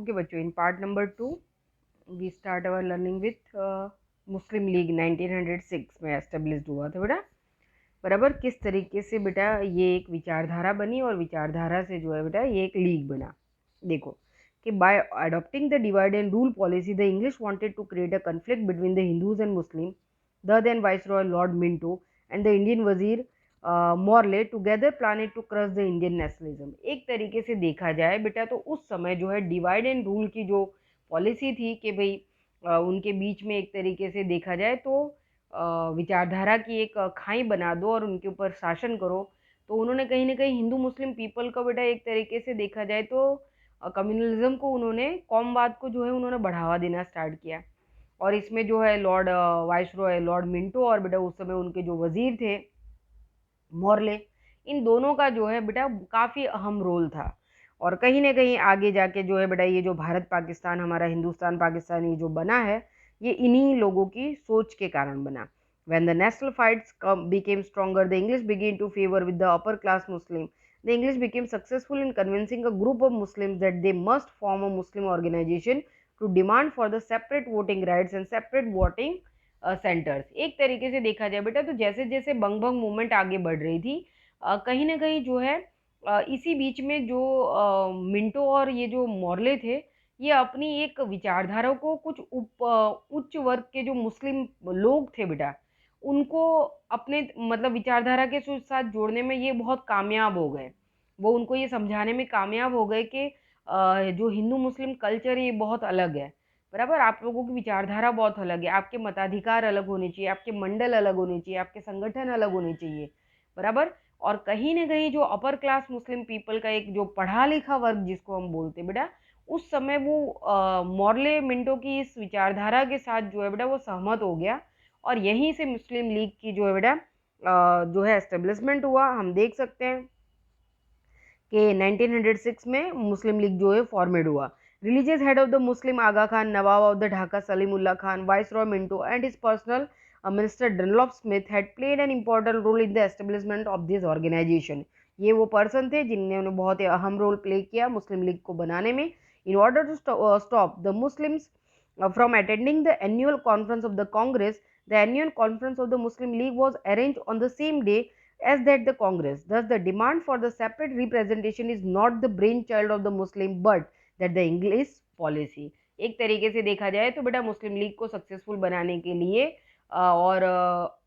Okay बच्चों, इन part number 2 we start our learning with Muslim League 1906 में established हुआ था बेटा। बराबर किस तरीके से बेटा ये एक विचारधारा बनी और विचारधारा से जो है बेटा ये एक लीग बना। देखो कि by adopting the divide and rule policy the English wanted to create a conflict between the Hindus and Muslim. The then viceroy Lord Minto and the Indian वजीर Morley together planning to crush the Indian nationalism. एक तरीके से देखा जाए बेटा तो उस समय जो है डिवाइड एंड रूल की जो पॉलिसी थी कि भाई उनके बीच में एक तरीके से देखा जाए तो विचारधारा की एक खाई बना दो और उनके ऊपर शासन करो। तो उन्होंने कहीं ना कहीं हिंदू मुस्लिम पीपल का बेटा एक तरीके से देखा जाए तो कम्युनलिज्म को उन्होंने कौमवाद को जो है उन्होंने बढ़ावा देना स्टार्ट किया। और इसमें जो है लॉर्ड वाइसरॉय लॉर्ड मिंटो और बेटा उस समय उनके जो वजीर थे मॉर्ले, इन दोनों का जो है बेटा काफ़ी अहम रोल था। और कहीं ना कहीं आगे जाके जो है बेटा ये जो भारत पाकिस्तान हमारा हिंदुस्तान पाकिस्तान ये जो बना है ये इन्हीं लोगों की सोच के कारण बना। When the national fights became stronger, the English began to favor with the upper class Muslim. The English became successful in convincing a group of Muslims that they must form a Muslim organization to demand for the separate voting rights and separate voting centres. एक तरीके से देखा जाए बेटा तो जैसे जैसे बंग बंग movement आगे बढ़ रही थी कहीं ना कहीं जो है इसी बीच में जो मिंटो और ये जो मॉर्ले थे ये अपनी एक विचारधारा को कुछ उच्च वर्ग के जो मुस्लिम लोग थे बेटा उनको अपने मतलब विचारधारा के साथ जोड़ने में ये बहुत कामयाब हो गए। वो उनको ये समझाने में कामयाब हो गए कि जो हिंदू मुस्लिम कल्चर है ये बहुत अलग है। बराबर आप लोगों की विचारधारा बहुत अलग है, आपके मताधिकार अलग होने चाहिए, आपके मंडल अलग होने चाहिए, आपके संगठन अलग होने चाहिए। बराबर और कहीं ना कहीं जो अपर क्लास मुस्लिम पीपल का एक जो पढ़ा लिखा वर्ग जिसको हम बोलते हैं बेटा उस समय वो मॉर्ले मिंटो की इस विचारधारा के साथ जो है बेटा वो सहमत हो गया। और यहीं से मुस्लिम लीग की जो है बेटा जो है एस्टेब्लिशमेंट हुआ। हम देख सकते हैं कि 1906 में मुस्लिम लीग जो है फॉर्मेड हुआ। Religious head of the Muslim Aga Khan, Nawab of the Dhaka Salimullah Khan, viceroy Minto and his personal minister Dunlop Smith had played an important role in the establishment of this organisation. ये वो पर्सन थे जिन्होंने बहुत ही अहम रोल प्ले किया मुस्लिम लीग को बनाने में। In order to stop the Muslims from attending the annual conference of the Congress, the annual conference of the Muslim League was arranged on the same day as that the Congress. Thus, the demand for the separate representation is not the brainchild of the Muslim, but that the English policy. एक तरीके से देखा जाए तो बेटा मुस्लिम league को successful बनाने के लिए और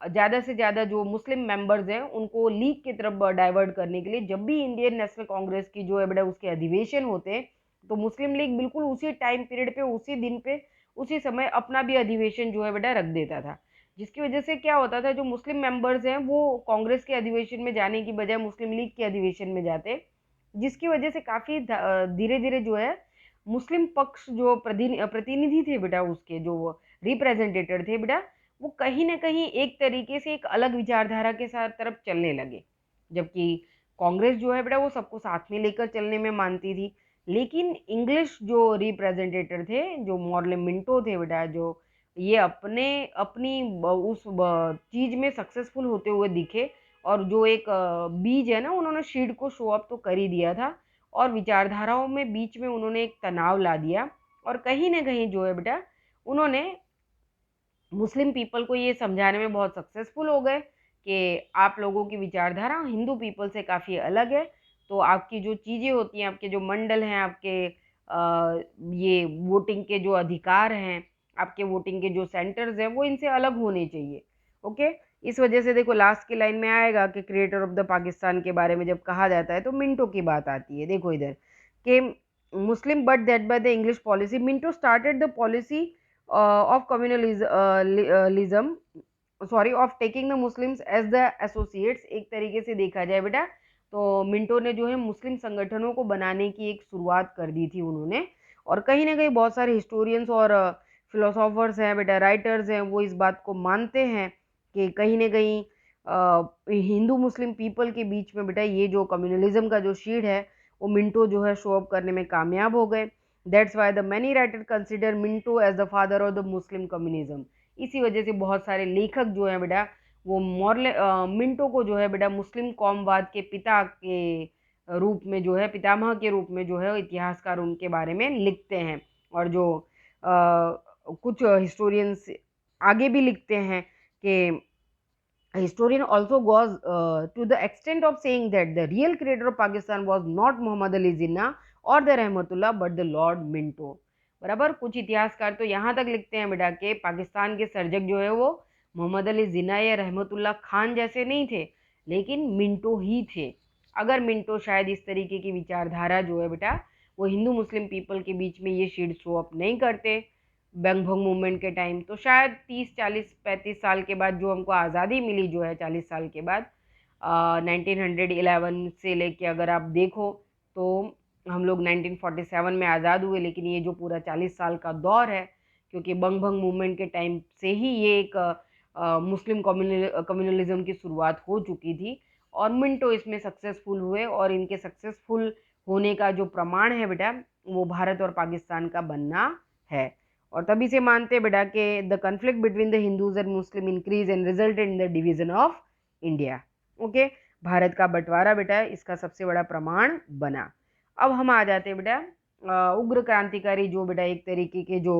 ज़्यादा से ज़्यादा जो मुस्लिम मेंबर्स हैं उनको लीग की तरफ डाइवर्ट करने के लिए जब भी इंडियन नेशनल कांग्रेस की जो है बेटा उसके अधिवेशन होते हैं तो मुस्लिम लीग बिल्कुल उसी टाइम पीरियड पे उसी दिन पे उसी समय अपना भी अधिवेशन जो है बेटा रख देता था। जिसकी वजह से क्या होता था जो मुस्लिम मेंबर्स हैं वो कांग्रेस के अधिवेशन में जाने की बजाय मुस्लिम लीग के अधिवेशन में जाते, जिसकी वजह से काफ़ी धीरे धीरे जो है मुस्लिम पक्ष जो प्रतिनिधि थे बेटा उसके जो रिप्रेजेंटेटर थे बेटा वो कहीं ना कहीं एक तरीके से एक अलग विचारधारा के साथ तरफ चलने लगे। जबकि कांग्रेस जो है बेटा वो सबको साथ में लेकर चलने में मानती थी। लेकिन इंग्लिश जो रिप्रेजेंटेटर थे जो मॉर्ले मिंटो थे बेटा जो ये अपने अपनी उस चीज में सक्सेसफुल होते हुए दिखे और जो एक बीज है ना उन्होंने शीड को शो अप तो कर ही दिया था और विचारधाराओं में बीच में उन्होंने एक तनाव ला दिया। और कहीं ना कहीं जो है बेटा उन्होंने मुस्लिम पीपल को ये समझाने में बहुत सक्सेसफुल हो गए कि आप लोगों की विचारधारा हिंदू पीपल से काफ़ी अलग है। तो आपकी जो चीज़ें होती हैं आपके जो मंडल हैं आपके ये वोटिंग के जो अधिकार हैं आपके वोटिंग के जो सेंटर्स हैं वो इनसे अलग होने चाहिए। ओके, इस वजह से देखो लास्ट की लाइन में आएगा कि क्रिएटर ऑफ द पाकिस्तान के बारे में जब कहा जाता है तो मिंटो की बात आती है। देखो इधर कि Muslim but that by the English policy Minto started the policy of communalism sorry of taking the Muslims as the associates. एक तरीके से देखा जाए बेटा तो मिंटो ने जो है मुस्लिम संगठनों को बनाने की एक शुरुआत कर दी थी उन्होंने। और कहीं ना कहीं बहुत सारे हिस्टोरियंस और फिलोसोफर्स हैं बेटा राइटर्स हैं वो इस बात को मानते हैं कि कहीं ना कहीं हिंदू मुस्लिम पीपल के बीच में बेटा ये जो कम्युनलिज्म का जो शीड है वो मिंटो जो है शो अप करने में कामयाब हो गए। That's why the many writer consider Minto as the father of the Muslim communism. इसी वजह से बहुत सारे लेखक जो है बेटा वो मॉर्ले मिंटो को जो है बेटा मुस्लिम कौमवाद के पिता के रूप में जो है, पितामह के रूप में जो है इतिहासकार उनके बारे में लिखते हैं। और जो कुछ हिस्टोरियंस आगे भी लिखते हैं कि historian also goes to the extent of saying that the real creator of Pakistan was not Muhammad Ali Jinnah or the Rahmatullah but the Lord Minto। बराबर, कुछ इतिहासकार तो यहाँ तक लिखते हैं बेटा कि पाकिस्तान के सर्जक जो है वो मोहम्मद अली जिन्ना या रहमतुल्लाह खान जैसे नहीं थे, लेकिन मिंटो ही थे। अगर मिंटो शायद इस तरीके की विचारधारा जो है बेटा वो हिंदू मुस्लिम पीपल के बीच में ये शेड शो अप नहीं करते बंग भंग मूवमेंट के टाइम, तो शायद 30 40 35 साल के बाद जो हमको आज़ादी मिली जो है 40 साल के बाद 1911 से लेके अगर आप देखो तो हम लोग 1947 में आज़ाद हुए, लेकिन ये जो पूरा 40 साल का दौर है, क्योंकि बंग भंग मूवमेंट के टाइम से ही ये एक मुस्लिम कम्युनलिज्म की शुरुआत हो चुकी थी और मिंटो इसमें सक्सेसफुल हुए। और इनके सक्सेसफुल होने का जो प्रमाण है बेटा वो भारत और पाकिस्तान का बनना है। और तभी से मानते बेटा कि the conflict between the Hindus and Muslim increase and result in the division of India. Okay, Bharat का बंटवारा बेटा इसका सबसे बड़ा प्रमाण बना। अब हम आ जाते हैं बेटा उग्र क्रांतिकारी जो बेटा एक तरीके के जो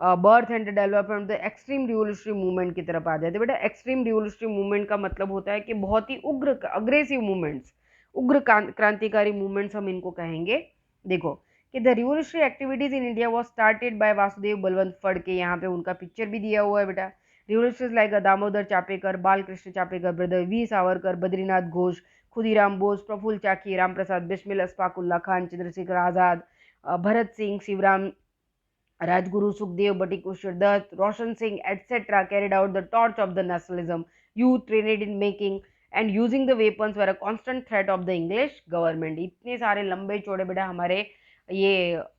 birth and development the extreme revolutionary movement की तरफ आ जाते हैं बेटा। एक्सट्रीम रिवोल्यूशनरी मूवमेंट का मतलब होता है कि बहुत ही उग्र अग्रेसिव मूवमेंट्स, उग्र क्रांतिकारी मूवमेंट्स हम इनको कहेंगे। देखो कि the revolutionary activities in India was started by Vasudev Balwant Phadke, यहाँ पे उनका पिक्चर भी दिया हुआ है बेटा। Revolutionaries like Damodar Chapekar, Balkrishna Chapekar brother, V Savarkar, Badrinath Ghosh, Khudiram Bose, Prafulla Chaki, Ram Prasad Bismil, Ashfaqulla Khan, Chandrashekhar Azad, Bharat Singh, Shivram Rajguru, Sukhdev, Batukeshwar Dutt, Roshan Singh etcetera carried out the torch of the nationalism. Youth trained in making and using the weapons were a constant threat of the English government। इतने सारे लंबे चौड़े बेटा हमारे ये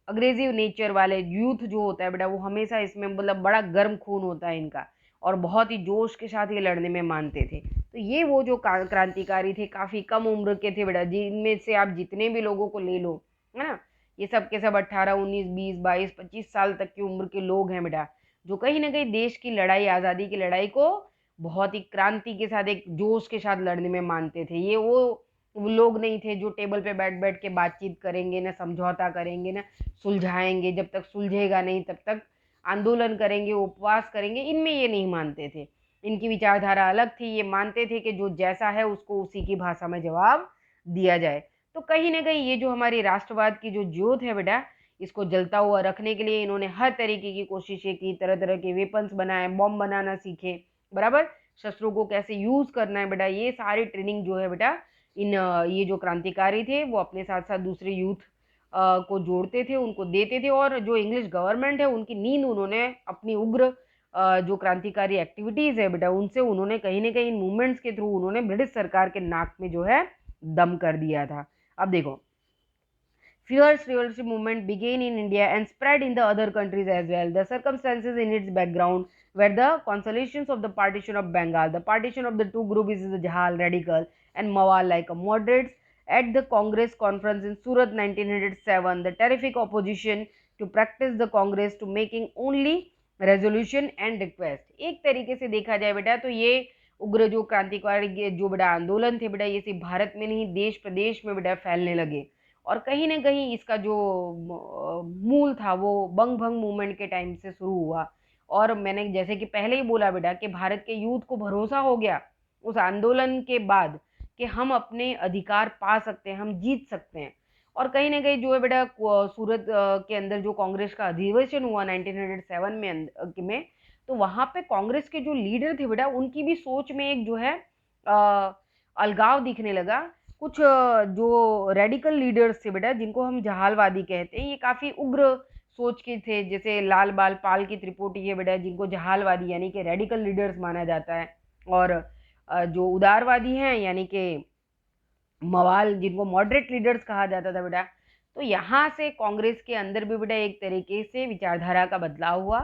अग्रेसिव नेचर वाले यूथ जो होता है बेटा वो हमेशा इसमें मतलब बड़ा गर्म खून होता है इनका और बहुत ही जोश के साथ ये लड़ने में मानते थे। तो ये वो जो क्रांतिकारी थे काफ़ी कम उम्र के थे बेटा, जिनमें से आप जितने भी लोगों को ले लो है ना, ये सब के सब 18 19 20 22 25 साल तक की उम्र के लोग हैं बेटा, जो कहीं ना कहीं देश की लड़ाई, आज़ादी की लड़ाई को बहुत ही क्रांति के साथ एक जोश के साथ लड़ने में मानते थे। ये वो लोग नहीं थे जो टेबल पे बैठ बैठ के बातचीत करेंगे, ना समझौता करेंगे, ना सुलझाएंगे, जब तक सुलझेगा नहीं तब तक आंदोलन करेंगे, उपवास करेंगे, इनमें ये नहीं मानते थे। इनकी विचारधारा अलग थी। ये मानते थे कि जो जैसा है उसको उसी की भाषा में जवाब दिया जाए। तो कहीं ना कहीं ये जो हमारी राष्ट्रवाद की जो ज्योत है बेटा इसको जलता हुआ रखने के लिए इन्होंने हर तरीके की कोशिशें की, तरह तरह के वेपन्स बनाए, बॉम्ब बनाना सीखे, बराबर, शस्त्रों को कैसे यूज़ करना है बेटा, ये सारी ट्रेनिंग जो है बेटा इन ये जो क्रांतिकारी थे वो अपने साथ साथ दूसरे यूथ को जोड़ते थे, उनको देते थे। और जो इंग्लिश गवर्नमेंट है उनकी नींद उन्होंने अपनी उग्र जो क्रांतिकारी एक्टिविटीज़ है बेटा उनसे उन्होंने कहीं ना कहीं इन मूवमेंट्स के थ्रू उन्होंने ब्रिटिश सरकार के नाक में जो है दम कर दिया था। अब देखो, fierce revolutionary movement began in India and spread in the other countries as well. The circumstances in its background were the consolations of the partition of Bengal. The partition of the two groups is the Jahal radical and Mawal like a moderates. At the Congress conference in Surat 1907, the terrific opposition to practice the Congress to making only resolution and request। एक तरीके से देखा जाए बेटा तो ये उग्र जो क्रांतिकारी जो बेटा आंदोलन थे बेटा ये सिर्फ भारत में नहीं देश प्रदेश में बेटा फैलने लगे। और कहीं ना कहीं इसका जो मूल था वो बंग भंग मूवमेंट के टाइम से शुरू हुआ। और मैंने जैसे कि पहले ही बोला बेटा कि भारत के यूथ को भरोसा हो गया उस आंदोलन के बाद कि हम अपने अधिकार पा सकते हैं, हम जीत सकते हैं। और कहीं ना कहीं जो है बेटा सूरत के अंदर जो कांग्रेस का अधिवेशन हुआ 1907 में तो वहाँ पे कांग्रेस के जो लीडर थे बेटा उनकी भी सोच में एक जो है अलगाव दिखने लगा। कुछ जो रेडिकल लीडर्स थे बेटा जिनको हम जहालवादी कहते हैं, ये काफ़ी उग्र सोच के थे, जैसे लाल बाल पाल की त्रिपुटी है बेटा जिनको जहालवादी यानी कि रेडिकल लीडर्स माना जाता है। और जो उदारवादी हैं यानी कि मवाल जिनको मॉडरेट लीडर्स कहा जाता था बेटा। तो यहाँ से कांग्रेस के अंदर भी बेटा एक तरीके से विचारधारा का बदलाव हुआ।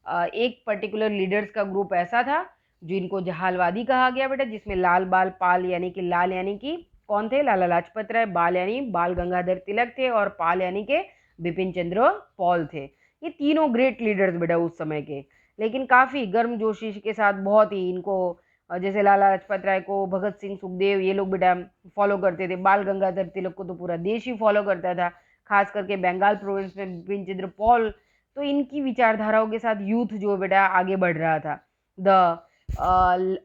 एक पर्टिकुलर लीडर्स का ग्रुप ऐसा था जिनको जहालवादी कहा गया बेटा, जिसमें लाल बाल पाल यानी कि लाल यानी कि कौन थे, लाला लाजपत राय, बाल यानी बाल गंगाधर तिलक थे और पाल यानी के बिपिन चंद्र पॉल थे। ये तीनों ग्रेट लीडर्स बेटा उस समय के, लेकिन काफ़ी गर्मजोशी के साथ बहुत ही इनको जैसे लाला लाजपत राय को, भगत सिंह, सुखदेव, ये लोग बेटा फॉलो करते थे। बाल गंगाधर तिलक को तो पूरा देश ही फॉलो करता था, खास करके बंगाल प्रोविंस में बिपिन चंद्र पॉल। तो इनकी विचारधाराओं के साथ यूथ जो बेटा आगे बढ़ रहा था। The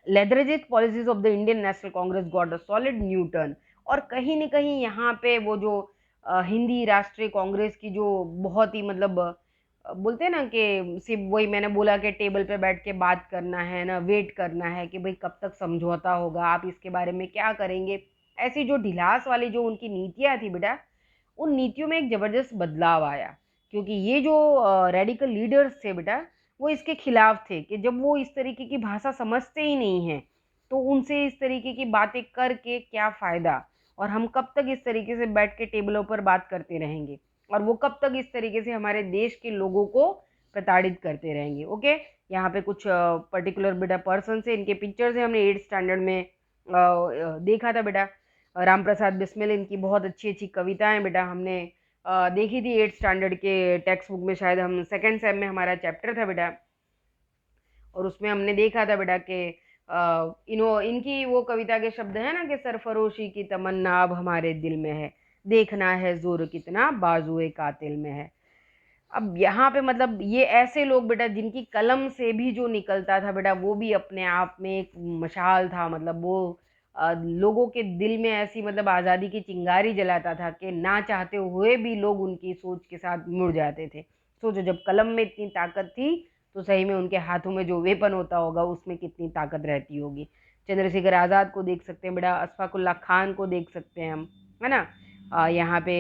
lethargic policies of the Indian National Congress got a solid new turn. और कहीं न कहीं यहाँ पे वो जो हिंदी राष्ट्रीय कांग्रेस की जो बहुत ही मतलब बोलते हैं ना कि सिर्फ वही मैंने बोला कि टेबल पे बैठ के बात करना है ना, वेट करना है कि भाई कब तक समझौता होगा, आप इसके बारे में क्या करेंगे। ऐसी जो ढिलास वाली जो उनकी नीतियाँ थी बेटा, उन नीतियों में एक ज़बरदस्त बदलाव आया, क्योंकि ये जो रेडिकल लीडर्स थे बेटा, वो इसके खिलाफ थे कि जब वो इस तरीके की भाषा समझते ही नहीं हैं, तो उनसे इस तरीके की बातें करके क्या फ़ायदा, और हम कब तक इस तरीके से बैठ के टेबलों पर बात करते रहेंगे, और वो कब तक इस तरीके से हमारे देश के लोगों को प्रताड़ित करते रहेंगे। ओके, यहाँ पे कुछ पर्टिकुलर बेटा पर्सन से इनके पिक्चर्स है, हमने 8th स्टैंडर्ड में देखा था बेटा। राम प्रसाद बिस्मिल, इनकी बहुत अच्छी अच्छी कविताएं बेटा हमने देखी थी 8th स्टैंडर्ड के टेक्स्ट बुक में, शायद हम सेकेंड सेम में हमारा चैप्टर था बेटा, और उसमें हमने देखा था बेटा कि इनकी वो कविता के शब्द है ना कि सरफरोशी की तमन्ना अब हमारे दिल में है, देखना है जोर कितना बाजुए कातिल में है। अब यहाँ पे मतलब ये ऐसे लोग बेटा जिनकी कलम से भी जो निकलता था बेटा, वो भी अपने आप में एक मशाल था। मतलब वो लोगों के दिल में ऐसी मतलब आज़ादी की चिंगारी जलाता था कि ना चाहते हुए भी लोग उनकी सोच के साथ मुड़ जाते थे। सोचो, जब कलम में इतनी ताकत थी, तो सही में उनके हाथों में जो वेपन होता होगा उसमें कितनी ताकत रहती होगी। चंद्रशेखर आज़ाद को देख सकते हैं बेटा, अशफाकुल्ला खान को देख सकते हैं हम, है ना। यहाँ पे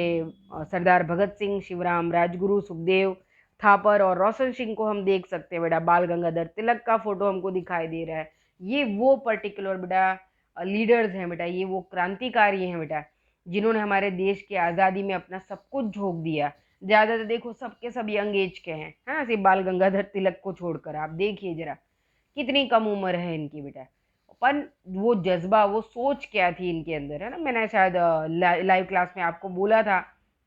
सरदार भगत सिंह, शिवराम राजगुरु, सुखदेव थापर और रोशन सिंह को हम देख सकते हैं बेटा। बाल गंगाधर तिलक का फोटो हमको दिखाई दे रहा है। ये वो पर्टिकुलर बेटा लीडर्स हैं बेटा, ये वो क्रांतिकारी हैं बेटा, जिन्होंने हमारे देश की आज़ादी में अपना सब कुछ झोंक दिया। ज़्यादातर देखो सबके सब यंग एज के हैं, है ना, सिर्फ बाल गंगाधर तिलक को छोड़कर। आप देखिए जरा कितनी कम उम्र है इनकी बेटा, पर वो जज्बा, वो सोच क्या थी इनके अंदर, है ना। मैंने शायद लाइव क्लास में आपको बोला था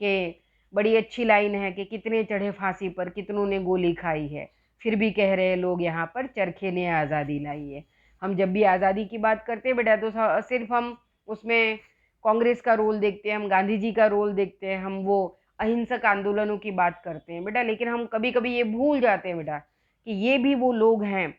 कि बड़ी अच्छी लाइन है कि कितने चढ़े फांसी पर, कितनों ने गोली खाई है, फिर भी कह रहे लोग यहाँ पर चरखे ने आज़ादी लाई है। हम जब भी आज़ादी की बात करते हैं बेटा, तो सिर्फ हम उसमें कांग्रेस का रोल देखते हैं, हम गांधी जी का रोल देखते हैं, हम वो अहिंसक आंदोलनों की बात करते हैं बेटा। लेकिन हम कभी कभी ये भूल जाते हैं बेटा कि ये भी वो लोग हैं,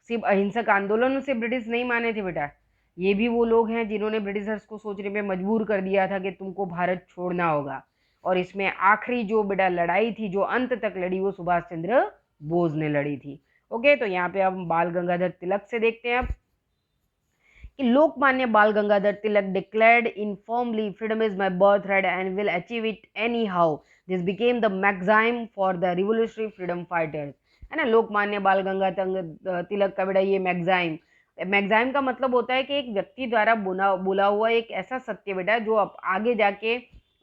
सिर्फ अहिंसक आंदोलनों से ब्रिटिश नहीं माने थे बेटा। ये भी वो लोग हैं जिन्होंने ब्रिटिशर्स को सोचने पे मजबूर कर दिया था कि तुमको भारत छोड़ना होगा। और इसमें आखिरी जो बेटा लड़ाई थी, जो अंत तक लड़ी, वो सुभाष चंद्र बोस ने लड़ी थी। ओके, तो यहाँ पे हम बाल गंगाधर तिलक से देखते हैं अब कि Lokmanya Bal Gangadhar Tilak declared in formally freedom is my birth right and will achieve it anyhow. This became the magazine for the revolutionary freedom fighters, है ना। लोकमान्य बाल गंगाधर तिलक का बेटा ये मैगजाइम, मैगजाइम का मतलब होता है कि एक व्यक्ति द्वारा बोला हुआ एक ऐसा सत्य बेटा जो अब आगे जाके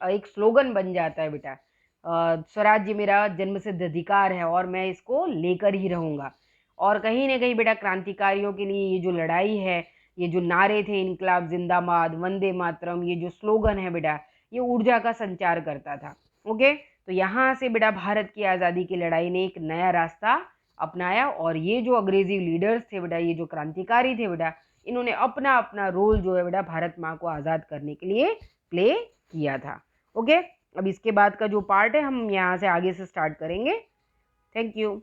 एक स्लोगन बन जाता है बेटा। स्वराज्य मेरा जन्मसिद्ध अधिकार है और मैं इसको लेकर ही रहूंगा। और कहीं ना कहीं बेटा क्रांतिकारियों के लिए ये जो लड़ाई है, ये जो नारे थे, इनकलाब जिंदाबाद, वंदे मातरम, ये जो स्लोगन है बेटा, ये ऊर्जा का संचार करता था। ओके, तो यहाँ से बेटा भारत की आज़ादी की लड़ाई ने एक नया रास्ता अपनाया, और ये जो अंग्रेजी लीडर्स थे बेटा, ये जो क्रांतिकारी थे बेटा, इन्होंने अपना अपना रोल जो है बेटा भारत माँ को आज़ाद करने के लिए प्ले किया था। ओके, अब इसके बाद का जो पार्ट है हम यहाँ से आगे से स्टार्ट करेंगे। Thank you.